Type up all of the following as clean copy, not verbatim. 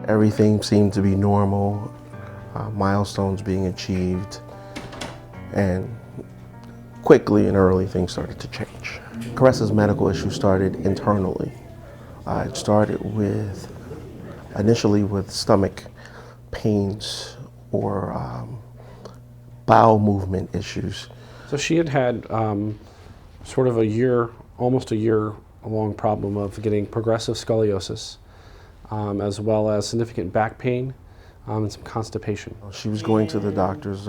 Everything seemed to be normal, milestones being achieved, and quickly and early things started to change. Caressa's medical issue started internally. It started initially with stomach pains or bowel movement issues. So she had sort of almost a year long problem of getting progressive scoliosis, as well as significant back pain and some constipation. She was going to the doctors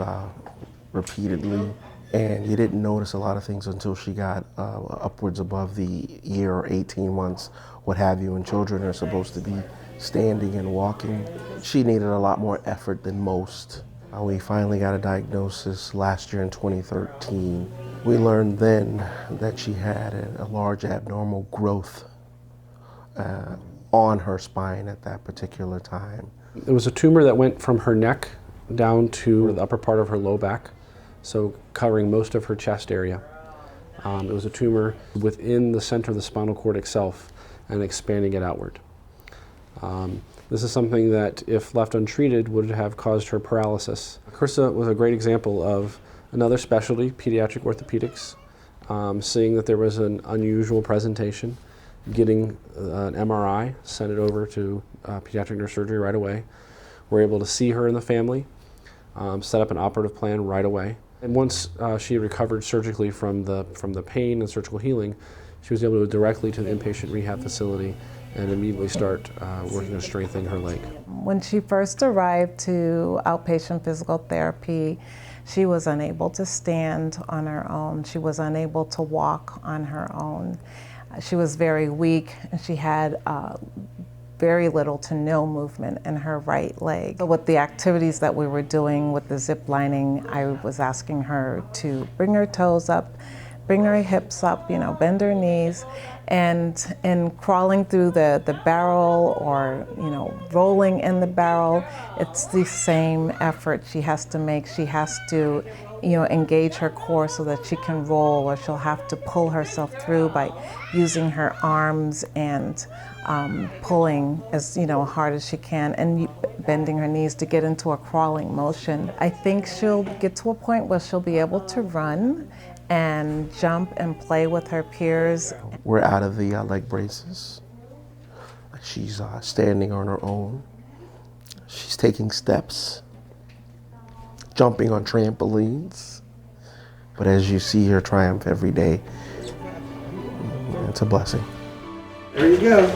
repeatedly, and you didn't notice a lot of things until she got upwards above the year or 18 months, what have you, and children are supposed to be standing and walking. She needed a lot more effort than most. We finally got a diagnosis last year in 2013. We learned then that she had a large abnormal growth on her spine at that particular time. It was a tumor that went from her neck down to the upper part of her low back, so covering most of her chest area. It was a tumor within the center of the spinal cord itself and expanding it outward. This is something that, if left untreated, would have caused her paralysis. Caressa was a great example of another specialty, pediatric orthopedics, seeing that there was an unusual presentation, getting an MRI, sent it over to pediatric neurosurgery right away. We're able to see her and the family, set up an operative plan right away. And once she recovered surgically from the pain and surgical healing, she was able to go directly to the inpatient rehab facility and immediately start working on strengthening her leg. When she first arrived to outpatient physical therapy, she was unable to stand on her own. She was unable to walk on her own. She was very weak, and she had very little to no movement in her right leg. So with the activities that we were doing with the zip lining, I was asking her to bring her toes up, bring her hips up, bend her knees, and in crawling through the barrel or, rolling in the barrel, it's the same effort she has to make. She has to, engage her core so that she can roll, or she'll have to pull herself through by using her arms and pulling as hard as she can and bending her knees to get into a crawling motion. I think she'll get to a point where she'll be able to run and jump and play with her peers. We're out of the leg braces. She's standing on her own. She's taking steps, jumping on trampolines. But as you see her triumph every day, it's a blessing. There you go.